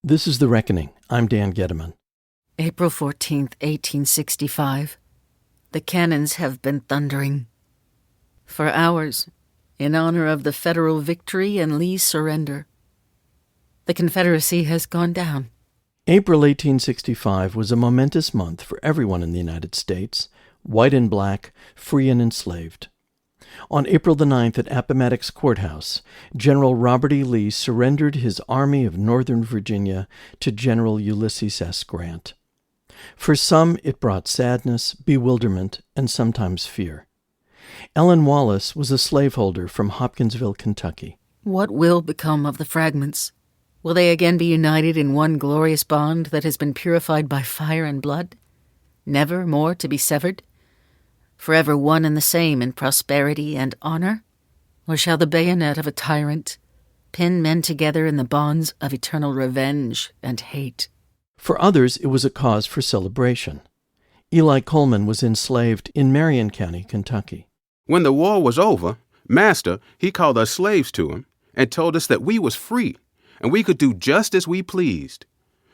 This is The Reckoning. I'm Dan Gediman. April 14th, 1865. The cannons have been thundering. For hours, in honor of the Federal victory and Lee's surrender. The Confederacy has gone down. April 1865 was a momentous month for everyone in the United States, white and black, free and enslaved. On April the 9th at Appomattox Courthouse, General Robert E. Lee surrendered his Army of Northern Virginia to General Ulysses S. Grant. For some, it brought sadness, bewilderment, and sometimes fear. Ellen Wallace was a slaveholder from Hopkinsville, Kentucky. What will become of the fragments? Will they again be united in one glorious bond that has been purified by fire and blood, never more to be severed? Forever one and the same in prosperity and honor? Or shall the bayonet of a tyrant pin men together in the bonds of eternal revenge and hate? For others, it was a cause for celebration. Eli Coleman was enslaved in Marion County, Kentucky. When the war was over, Master, he called us slaves to him and told us that we was free and we could do just as we pleased.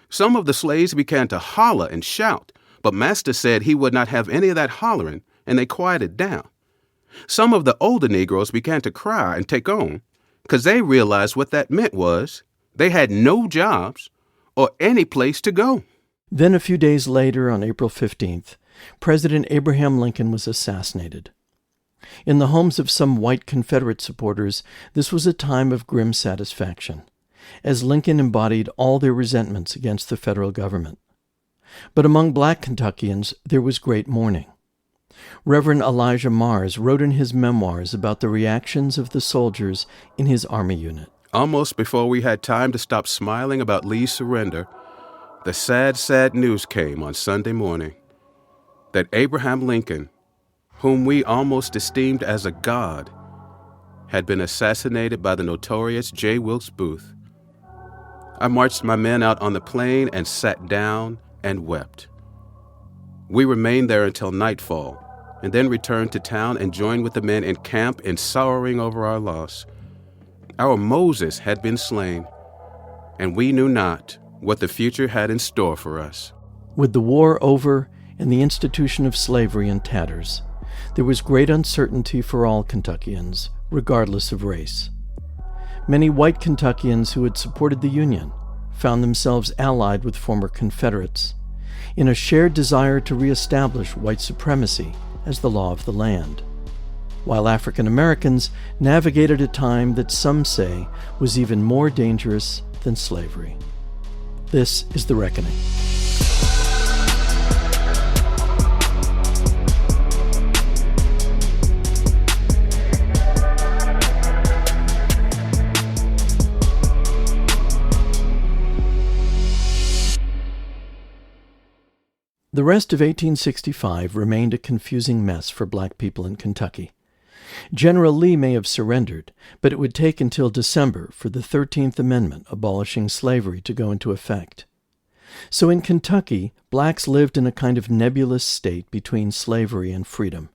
Some of the slaves began to holler and shout, but Master said he would not have any of that hollering, and they quieted down. Some of the older Negroes began to cry and take on, because they realized what that meant was they had no jobs or any place to go. Then a few days later, on April 15th, President Abraham Lincoln was assassinated. In the homes of some white Confederate supporters, this was a time of grim satisfaction, as Lincoln embodied all their resentments against the federal government. But among black Kentuckians, there was great mourning. Reverend Elijah Mars wrote in his memoirs about the reactions of the soldiers in his army unit. Almost before we had time to stop smiling about Lee's surrender, the sad, sad news came on Sunday morning that Abraham Lincoln, whom we almost esteemed as a god, had been assassinated by the notorious J. Wilkes Booth. I marched my men out on the plain and sat down and wept. We remained there until nightfall, and then returned to town and joined with the men in camp in sorrowing over our loss. Our Moses had been slain, and we knew not what the future had in store for us. With the war over and the institution of slavery in tatters, there was great uncertainty for all Kentuckians, regardless of race. Many white Kentuckians who had supported the Union found themselves allied with former Confederates in a shared desire to reestablish white supremacy as the law of the land, while African Americans navigated a time that some say was even more dangerous than slavery. This is The Reckoning. The rest of 1865 remained a confusing mess for black people in Kentucky. General Lee may have surrendered, but it would take until December for the 13th Amendment abolishing slavery to go into effect. So in Kentucky, blacks lived in a kind of nebulous state between slavery and freedom.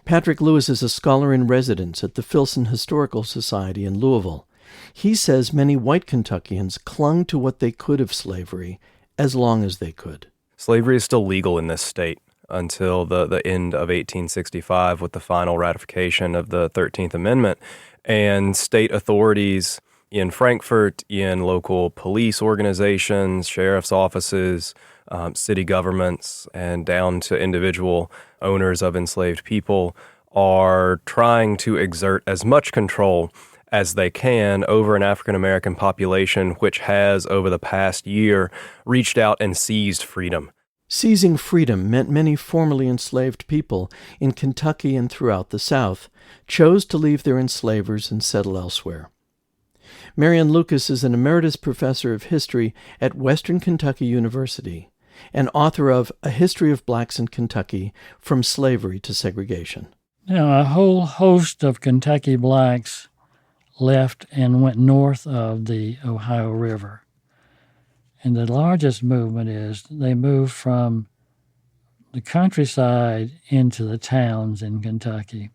Patrick Lewis is a scholar in residence at the Filson Historical Society in Louisville. He says many white Kentuckians clung to what they could of slavery as long as they could. Slavery is still legal in this state until the end of 1865 with the final ratification of the 13th Amendment. And state authorities in Frankfort, in local police organizations, sheriff's offices, city governments, and down to individual owners of enslaved people are trying to exert as much control as they can over an African-American population which has, over the past year, reached out and seized freedom. Seizing freedom meant many formerly enslaved people in Kentucky and throughout the South chose to leave their enslavers and settle elsewhere. Marion Lucas is an emeritus professor of history at Western Kentucky University and author of A History of Blacks in Kentucky, From Slavery to Segregation. Now, a whole host of Kentucky blacks left and went north of the Ohio River. And the largest movement is they moved from the countryside into the towns in Kentucky.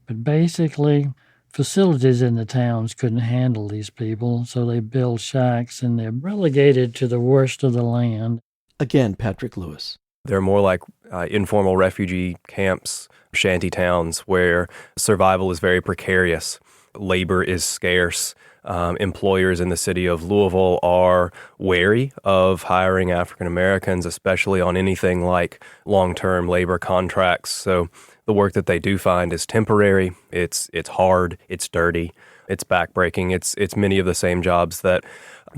But basically, facilities in the towns couldn't handle these people, so they build shacks and they're relegated to the worst of the land. Again, Patrick Lewis. They're more like informal refugee camps, shanty towns, where survival is very precarious. Labor is scarce. Employers in the city of Louisville are wary of hiring African Americans, especially on anything like long-term labor contracts. So the work that they do find is temporary. It's hard. It's dirty. It's backbreaking. It's many of the same jobs that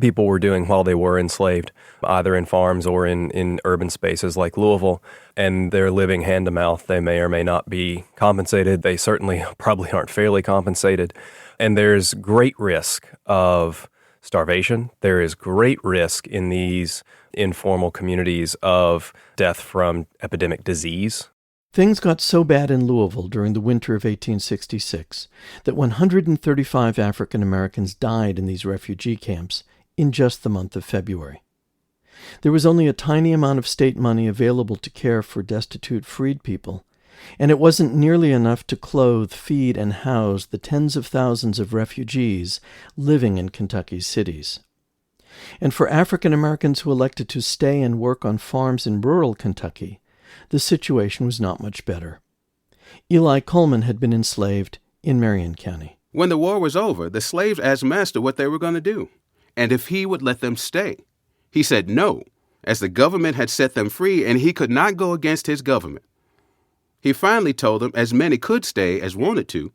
people were doing while they were enslaved, either in farms or in urban spaces like Louisville. And they're living hand to mouth. They may or may not be compensated. They certainly probably aren't fairly compensated. And there's great risk of starvation. There is great risk in these informal communities of death from epidemic disease. Things got so bad in Louisville during the winter of 1866 that 135 African Americans died in these refugee camps in just the month of February. There was only a tiny amount of state money available to care for destitute freed people, and it wasn't nearly enough to clothe, feed, and house the tens of thousands of refugees living in Kentucky's cities. And for African Americans who elected to stay and work on farms in rural Kentucky, the situation was not much better. Eli Coleman had been enslaved in Marion County. When the war was over, the slaves asked Master what they were going to do, and if he would let them stay. He said no, as the government had set them free, and he could not go against his government. He finally told them as many could stay as wanted to,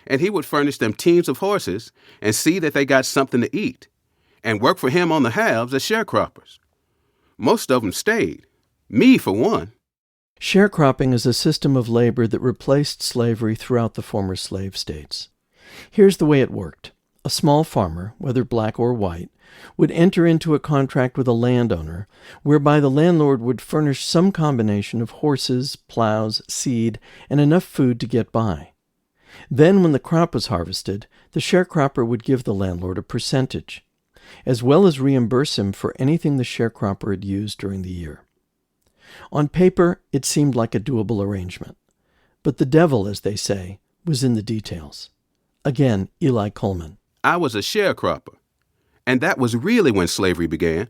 and he would furnish them teams of horses and see that they got something to eat, and work for him on the halves as sharecroppers. Most of them stayed, me for one. Sharecropping is a system of labor that replaced slavery throughout the former slave states. Here's the way it worked. A small farmer, whether black or white, would enter into a contract with a landowner whereby the landlord would furnish some combination of horses, plows, seed, and enough food to get by. Then, when the crop was harvested, the sharecropper would give the landlord a percentage, as well as reimburse him for anything the sharecropper had used during the year. On paper, it seemed like a doable arrangement. But the devil, as they say, was in the details. Again, Eli Coleman. I was a sharecropper, and that was really when slavery began.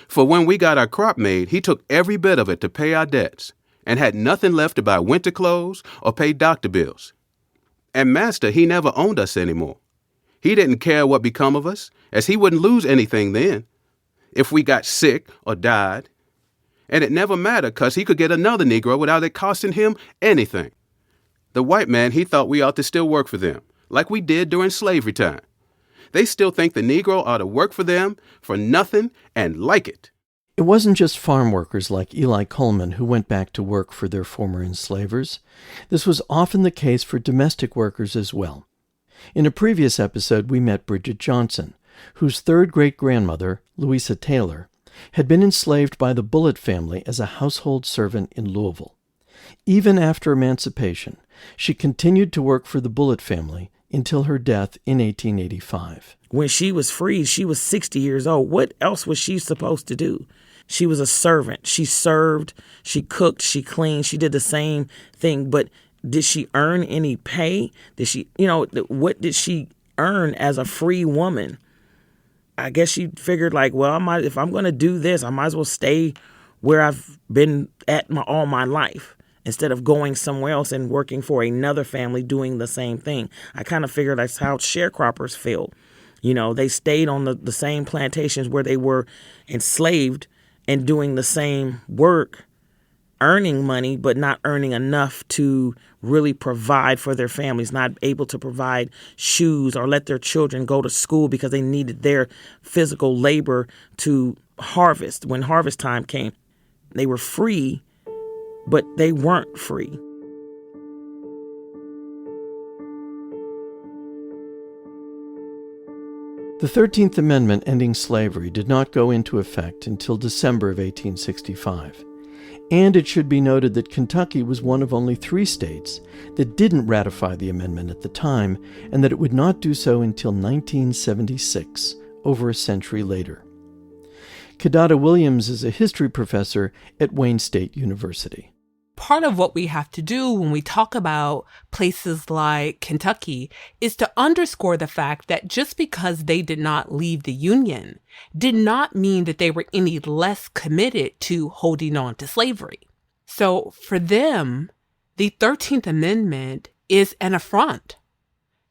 For when we got our crop made, he took every bit of it to pay our debts and had nothing left to buy winter clothes or pay doctor bills. And Master, he never owned us anymore. He didn't care what become of us, as he wouldn't lose anything then if we got sick or died. And it never mattered, 'cause he could get another Negro without it costing him anything. The white man, he thought we ought to still work for them, like we did during slavery time. They still think the Negro ought to work for them for nothing and like it. It wasn't just farm workers like Eli Coleman who went back to work for their former enslavers. This was often the case for domestic workers as well. In a previous episode, we met Bridget Johnson, whose third great-grandmother, Louisa Taylor, had been enslaved by the Bullitt family as a household servant in Louisville. Even after emancipation, she continued to work for the Bullitt family until her death in 1885. When she was free, she was 60 years old. What else was she supposed to do? She was a servant. She served, she cooked, she cleaned, she did the same thing. But did she earn any pay? Did she, what did she earn as a free woman? I guess she figured if I'm going to do this, I might as well stay where I've been at all my life, instead of going somewhere else and working for another family doing the same thing. I kind of figured that's how sharecroppers feel. They stayed on the same plantations where they were enslaved and doing the same work, earning money, but not earning enough to really provide for their families, not able to provide shoes or let their children go to school because they needed their physical labor to harvest. When harvest time came, they were free, but they weren't free. The 13th Amendment ending slavery did not go into effect until December of 1865. And it should be noted that Kentucky was one of only 3 states that didn't ratify the amendment at the time, and that it would not do so until 1976, over a century later. Kidada Williams is a history professor at Wayne State University. part of what we have to do when we talk about places like Kentucky is to underscore the fact that just because they did not leave the Union did not mean that they were any less committed to holding on to slavery. So for them, the 13th Amendment is an affront.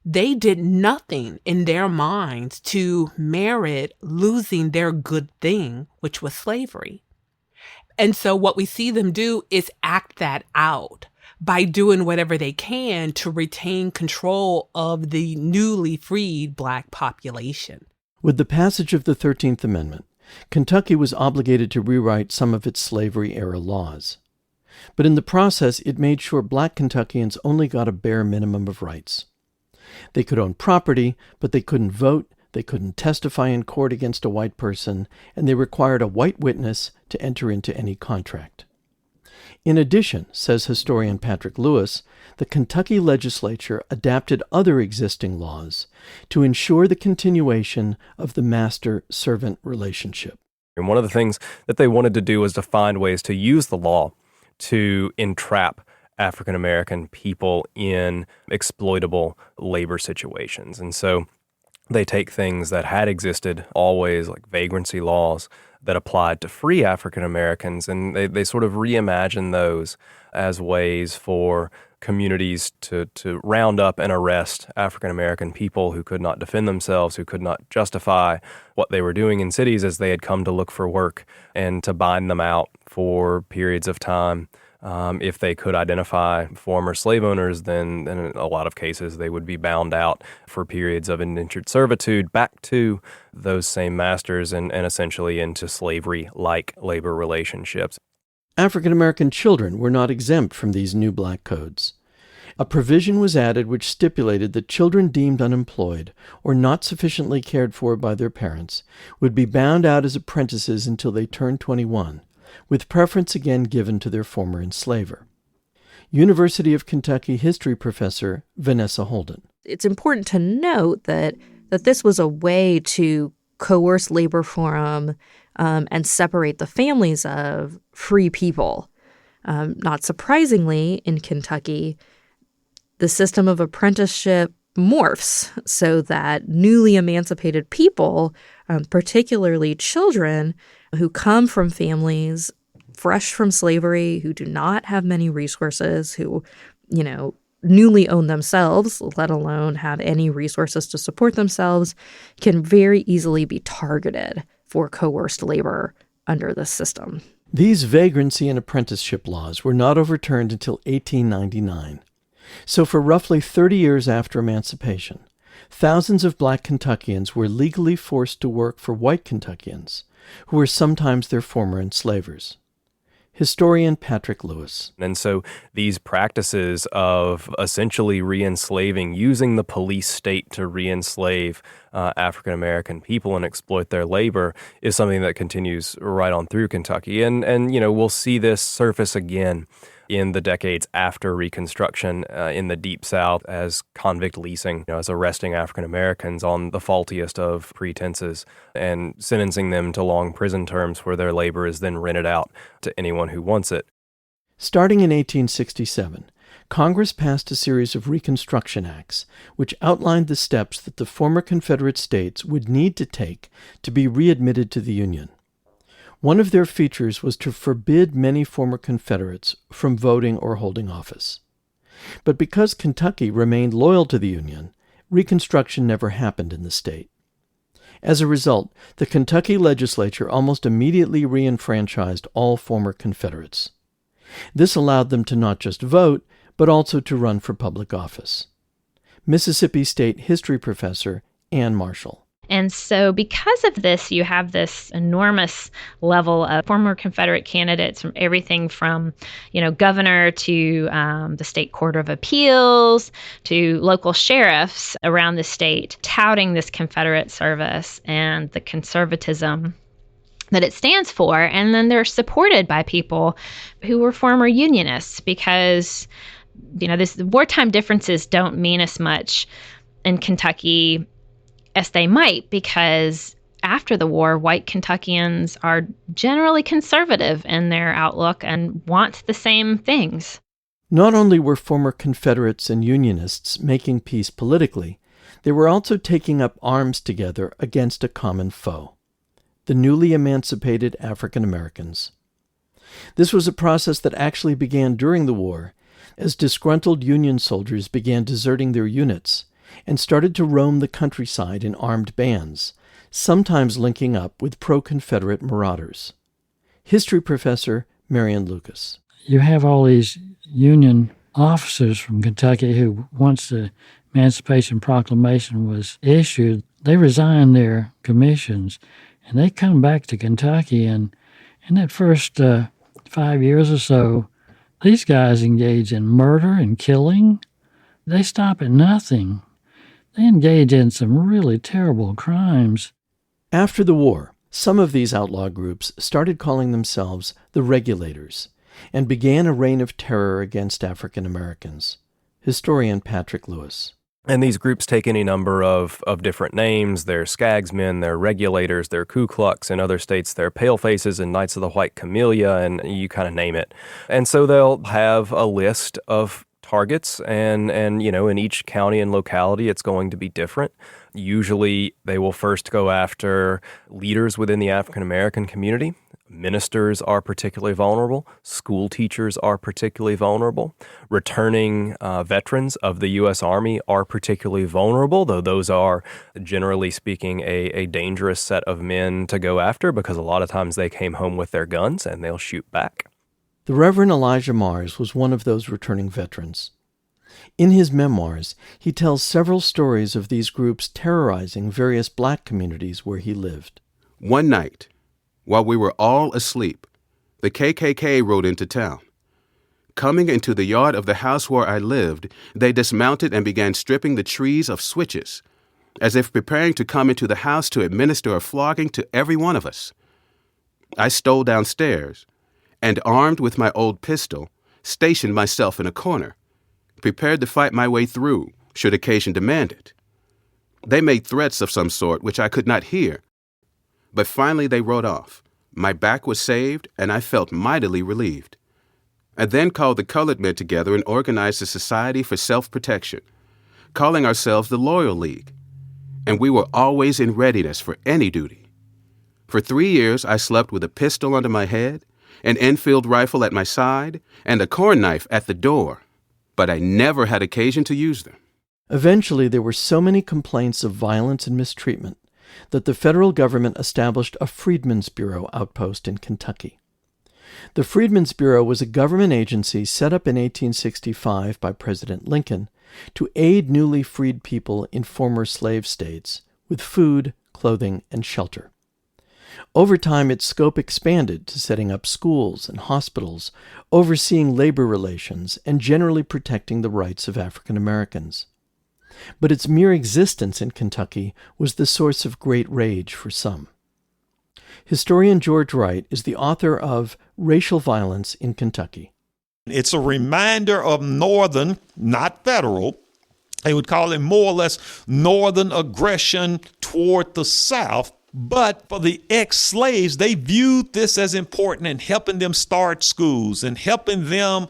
They did nothing in their minds to merit losing their good thing, which was slavery. And so what we see them do is act that out by doing whatever they can to retain control of the newly freed Black population. With the passage of the 13th Amendment, Kentucky was obligated to rewrite some of its slavery-era laws. But in the process, it made sure Black Kentuckians only got a bare minimum of rights. They could own property, but they couldn't vote, they couldn't testify in court against a white person, and they required a white witness to enter into any contract. In addition, says historian Patrick Lewis, the Kentucky legislature adapted other existing laws to ensure the continuation of the master-servant relationship. And one of the things that they wanted to do was to find ways to use the law to entrap African American people in exploitable labor situations. And so they take things that had existed always, like vagrancy laws that applied to free African Americans, and they sort of reimagine those as ways for communities to round up and arrest African American people who could not defend themselves, who could not justify what they were doing in cities as they had come to look for work, and to bind them out for periods of time. If they could identify former slave owners, then in a lot of cases they would be bound out for periods of indentured servitude back to those same masters and essentially into slavery-like labor relationships. African American children were not exempt from these new Black codes. A provision was added which stipulated that children deemed unemployed or not sufficiently cared for by their parents would be bound out as apprentices until they turned 21, with preference again given to their former enslaver. University of Kentucky history professor Vanessa Holden. It's important to note that this was a way to coerce labor for them and separate the families of free people. Not surprisingly, in Kentucky, the system of apprenticeship morphs so that newly emancipated people, particularly children who come from families fresh from slavery, who do not have many resources, who, newly own themselves, let alone have any resources to support themselves, can very easily be targeted for coerced labor under this system. These vagrancy and apprenticeship laws were not overturned until 1899. So for roughly 30 years after emancipation, thousands of Black Kentuckians were legally forced to work for white Kentuckians, who were sometimes their former enslavers. Historian Patrick Lewis. And so these practices of essentially re-enslaving, using the police state to re-enslave African American people and exploit their labor is something that continues right on through Kentucky. And we'll see this surface again in the decades after Reconstruction in the Deep South as convict leasing, as arresting African Americans on the faultiest of pretenses and sentencing them to long prison terms where their labor is then rented out to anyone who wants it. Starting in 1867, Congress passed a series of Reconstruction Acts which outlined the steps that the former Confederate states would need to take to be readmitted to the Union. One of their features was to forbid many former Confederates from voting or holding office. But because Kentucky remained loyal to the Union, Reconstruction never happened in the state. As a result, the Kentucky legislature almost immediately re-enfranchised all former Confederates. This allowed them to not just vote, but also to run for public office. Mississippi State history professor Ann Marshall. And so because of this, you have this enormous level of former Confederate candidates from everything from, governor to the state court of appeals to local sheriffs around the state touting this Confederate service and the conservatism that it stands for. And then they're supported by people who were former Unionists because, this wartime differences don't mean as much in Kentucky as they might, because after the war, white Kentuckians are generally conservative in their outlook and want the same things. Not only were former Confederates and Unionists making peace politically, they were also taking up arms together against a common foe, the newly emancipated African Americans. This was a process that actually began during the war, as disgruntled Union soldiers began deserting their units and started to roam the countryside in armed bands, sometimes linking up with pro-Confederate marauders. History professor Marion Lucas. You have all these Union officers from Kentucky who, once the Emancipation Proclamation was issued, they resigned their commissions and they come back to Kentucky. And in that first 5 years or so, these guys engage in murder and killing. They stop at nothing. They engage in some really terrible crimes. After the war, some of these outlaw groups started calling themselves the Regulators and began a reign of terror against African Americans. Historian Patrick Lewis. And these groups take any number of different names. They're Skagsmen, they're Regulators, they're Ku Klux. In other states, they're Palefaces and Knights of the White Camellia, and you kind of name it. And so they'll have a list of targets, and in each county and locality, it's going to be different. Usually, they will first go after leaders within the African American community. Ministers are particularly vulnerable. School teachers are particularly vulnerable. Returning veterans of the U.S. Army are particularly vulnerable, though those are, generally speaking, a dangerous set of men to go after because a lot of times they came home with their guns and they'll shoot back. The Reverend Elijah Mars was one of those returning veterans. In his memoirs, he tells several stories of these groups terrorizing various black communities where he lived. One night, while we were all asleep, the KKK rode into town. Coming into the yard of the house where I lived, they dismounted and began stripping the trees of switches, as if preparing to come into the house to administer a flogging to every one of us. I stole downstairs, and armed with my old pistol, stationed myself in a corner, prepared to fight my way through, should occasion demand it. They made threats of some sort which I could not hear, but finally they rode off. My back was saved, and I felt mightily relieved. I then called the colored men together and organized a society for self-protection, calling ourselves the Loyal League, and we were always in readiness for any duty. For 3 years, I slept with a pistol under my head, an Enfield rifle at my side, and a corn knife at the door, but I never had occasion to use them. Eventually, there were so many complaints of violence and mistreatment that the federal government established a Freedmen's Bureau outpost in Kentucky. The Freedmen's Bureau was a government agency set up in 1865 by President Lincoln to aid newly freed people in former slave states with food, clothing, and shelter. Over time, its scope expanded to setting up schools and hospitals, overseeing labor relations, and generally protecting the rights of African Americans. But its mere existence in Kentucky was the source of great rage for some. Historian George Wright is the author of Racial Violence in Kentucky. It's a reminder of northern, not federal, they would call it more or less northern aggression toward the South. But for the ex-slaves, they viewed this as important in helping them start schools and helping them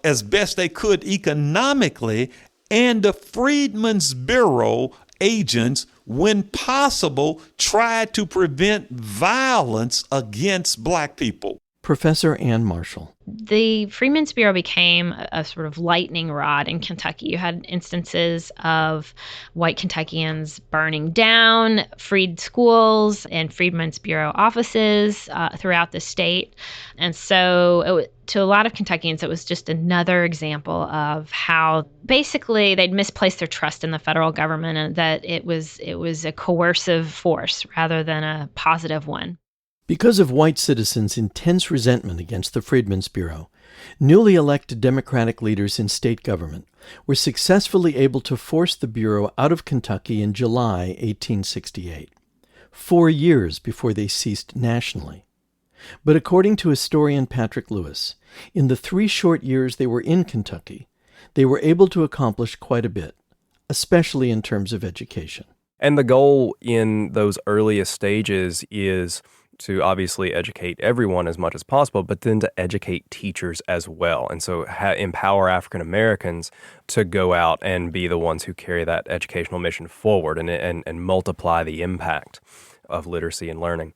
as best they could economically. And the Freedmen's Bureau agents, when possible, tried to prevent violence against black people. Professor Ann Marshall. The Freedmen's Bureau became a sort of lightning rod in Kentucky. You had instances of white Kentuckians burning down freed schools and Freedmen's Bureau offices throughout the state. And so to a lot of Kentuckians, it was just another example of how basically they'd misplaced their trust in the federal government and that it was a coercive force rather than a positive one. Because of white citizens' intense resentment against the Freedmen's Bureau, newly elected Democratic leaders in state government were successfully able to force the Bureau out of Kentucky in July 1868, 4 years before they ceased nationally. But according to historian Patrick Lewis, in the 3 short years they were in Kentucky, they were able to accomplish quite a bit, especially in terms of education. And the goal in those earliest stages is to obviously educate everyone as much as possible, but then to educate teachers as well. And so empower African Americans to go out and be the ones who carry that educational mission forward and multiply the impact of literacy and learning.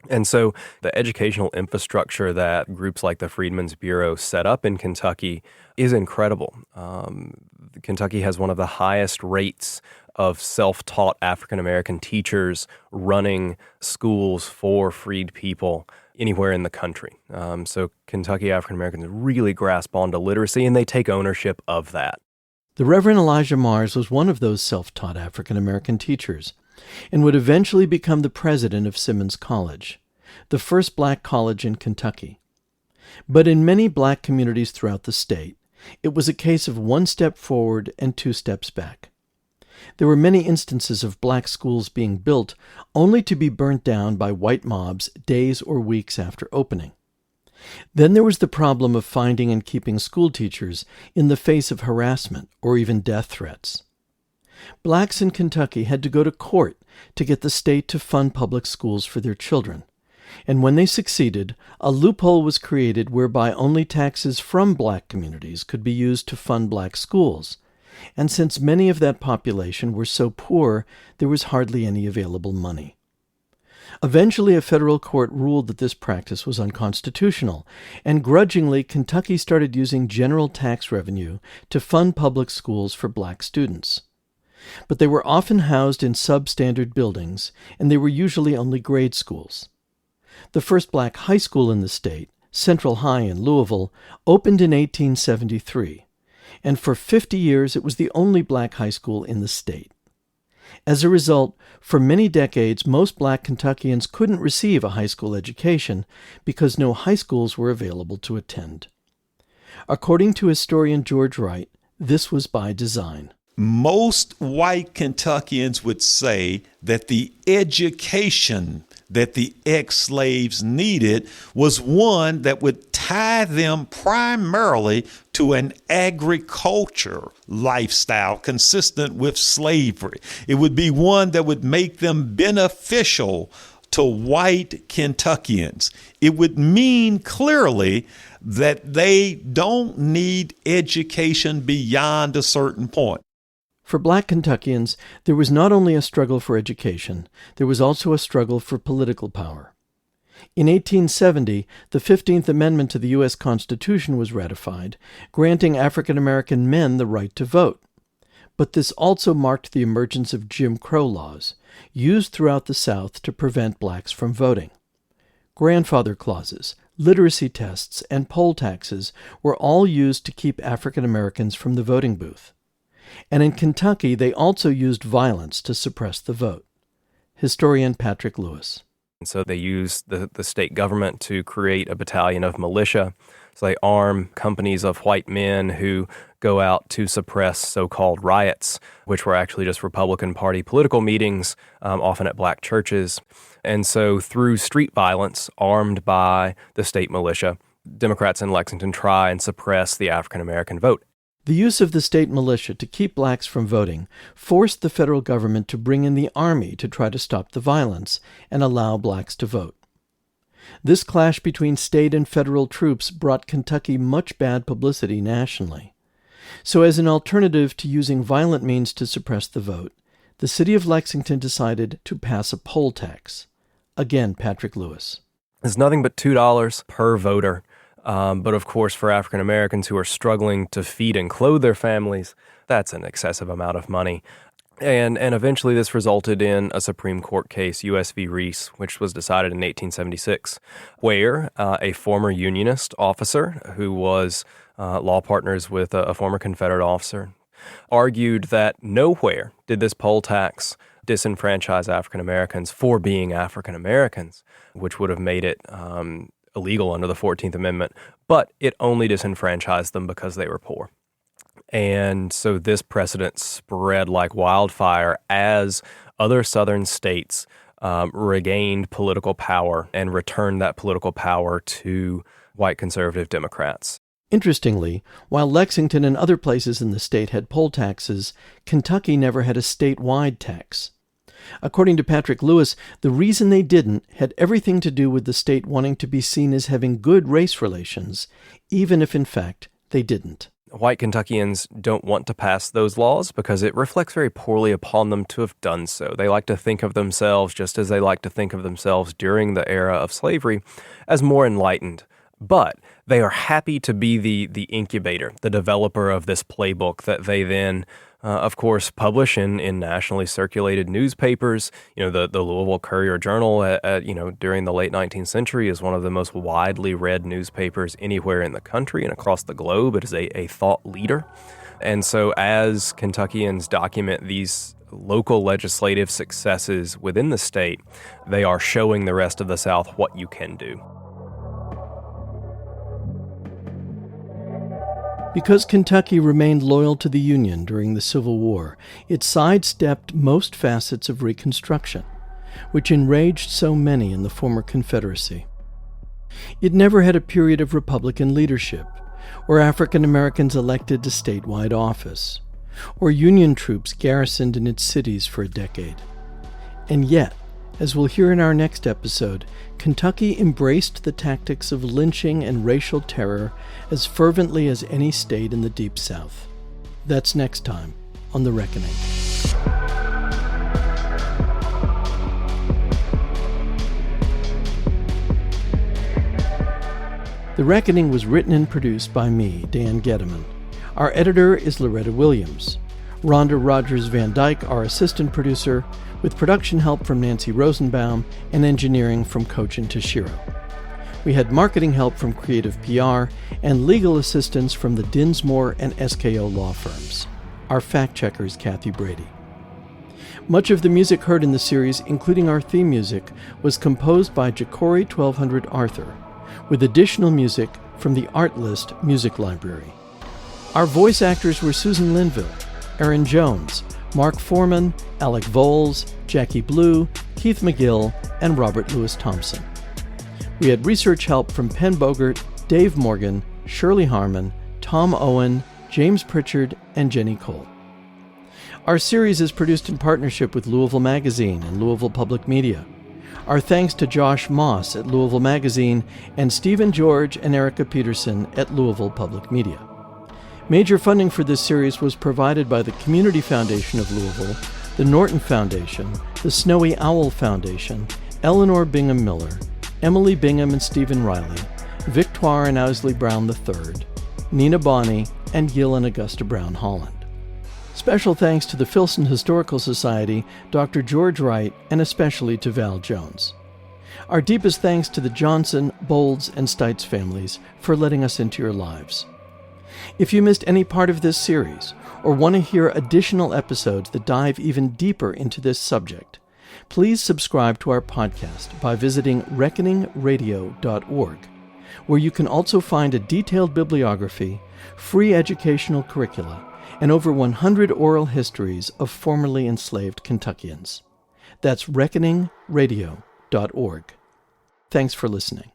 And so the educational infrastructure that groups like the Freedmen's Bureau set up in Kentucky is incredible. Kentucky has one of the highest rates of self-taught African-American teachers running schools for freed people anywhere in the country. So Kentucky African-Americans really grasp onto literacy, and they take ownership of that. The Reverend Elijah Mars was one of those self-taught African-American teachers and would eventually become the president of Simmons College, the first black college in Kentucky. But in many black communities throughout the state, it was a case of one step forward and two steps back. There were many instances of black schools being built only to be burnt down by white mobs days or weeks after opening. Then there was the problem of finding and keeping school teachers in the face of harassment or even death threats. Blacks in Kentucky had to go to court to get the state to fund public schools for their children. And when they succeeded, a loophole was created whereby only taxes from black communities could be used to fund black schools. And since many of that population were so poor, there was hardly any available money. Eventually, a federal court ruled that this practice was unconstitutional, and grudgingly, Kentucky started using general tax revenue to fund public schools for black students. But they were often housed in substandard buildings, and they were usually only grade schools. The first black high school in the state, Central High in Louisville, opened in 1873, and for 50 years it was the only black high school in the state. As a result, for many decades, most black Kentuckians couldn't receive a high school education because no high schools were available to attend. According to historian George Wright, this was by design. Most white Kentuckians would say that the education that the ex-slaves needed was one that would tie them primarily to an agriculture lifestyle consistent with slavery. It would be one that would make them beneficial to white Kentuckians. It would mean clearly that they don't need education beyond a certain point. For black Kentuckians, there was not only a struggle for education, there was also a struggle for political power. In 1870, the 15th Amendment to the U.S. Constitution was ratified, granting African American men the right to vote. But this also marked the emergence of Jim Crow laws, used throughout the South to prevent blacks from voting. Grandfather clauses, literacy tests, and poll taxes were all used to keep African Americans from the voting booth. And in Kentucky, they also used violence to suppress the vote. Historian Patrick Lewis. And so they used the state government to create a battalion of militia. So they arm companies of white men who go out to suppress so-called riots, which were actually just Republican Party political meetings, often at black churches. And so through street violence, armed by the state militia, Democrats in Lexington try and suppress the African American vote. The use of the state militia to keep blacks from voting forced the federal government to bring in the army to try to stop the violence and allow blacks to vote. This clash between state and federal troops brought Kentucky much bad publicity nationally. So as an alternative to using violent means to suppress the vote, the city of Lexington decided to pass a poll tax. Again, Patrick Lewis. It's nothing but $2 per voter. But of course, for African Americans who are struggling to feed and clothe their families, that's an excessive amount of money. And eventually this resulted in a Supreme Court case, U.S. v. Reese, which was decided in 1876, where a former Unionist officer who was law partners with a former Confederate officer argued that nowhere did this poll tax disenfranchise African Americans for being African Americans, which would have made it illegal under the 14th Amendment, but it only disenfranchised them because they were poor. And so this precedent spread like wildfire as other southern states regained political power and returned that political power to white conservative Democrats. Interestingly, while Lexington and other places in the state had poll taxes, Kentucky never had a statewide tax. According to Patrick Lewis, the reason they didn't had everything to do with the state wanting to be seen as having good race relations, even if in fact they didn't. White Kentuckians don't want to pass those laws because it reflects very poorly upon them to have done so. They like to think of themselves, just as they like to think of themselves during the era of slavery, as more enlightened. But they are happy to be the incubator, the developer of this playbook that they then, of course, publish in nationally circulated newspapers. The Louisville Courier-Journal, during the late 19th century is one of the most widely read newspapers anywhere in the country and across the globe. It is a thought leader. And so as Kentuckians document these local legislative successes within the state, they are showing the rest of the South what you can do. Because Kentucky remained loyal to the Union during the Civil War, it sidestepped most facets of Reconstruction, which enraged so many in the former Confederacy. It never had a period of Republican leadership, or African Americans elected to statewide office, or Union troops garrisoned in its cities for a decade. And yet, as we'll hear in our next episode, Kentucky embraced the tactics of lynching and racial terror as fervently as any state in the Deep South. That's next time on The Reckoning. The Reckoning was written and produced by me, Dan Gettleman. Our editor is Loretta Williams. Rhonda Rogers Van Dyke, our assistant producer, with production help from Nancy Rosenbaum and engineering from Cochin Tashiro. We had marketing help from Creative PR and legal assistance from the Dinsmore and SKO law firms. Our fact-checker is Kathy Brady. Much of the music heard in the series, including our theme music, was composed by Jacori 1200 Arthur, with additional music from the Artlist Music Library. Our voice actors were Susan Linville, Aaron Jones, Mark Foreman, Alec Voles, Jackie Blue, Keith McGill, and Robert Louis Thompson. We had research help from Penn Bogert, Dave Morgan, Shirley Harmon, Tom Owen, James Pritchard, and Jenny Cole. Our series is produced in partnership with Louisville Magazine and Louisville Public Media. Our thanks to Josh Moss at Louisville Magazine and Stephen George and Erica Peterson at Louisville Public Media. Major funding for this series was provided by the Community Foundation of Louisville, the Norton Foundation, the Snowy Owl Foundation, Eleanor Bingham Miller, Emily Bingham and Stephen Riley, Victoire and Owsley Brown III, Nina Bonney, and Gil and Augusta Brown Holland. Special thanks to the Filson Historical Society, Dr. George Wright, and especially to Val Jones. Our deepest thanks to the Johnson, Bolds, and Stites families for letting us into your lives. If you missed any part of this series, or want to hear additional episodes that dive even deeper into this subject, please subscribe to our podcast by visiting reckoningradio.org, where you can also find a detailed bibliography, free educational curricula, and over 100 oral histories of formerly enslaved Kentuckians. That's reckoningradio.org. Thanks for listening.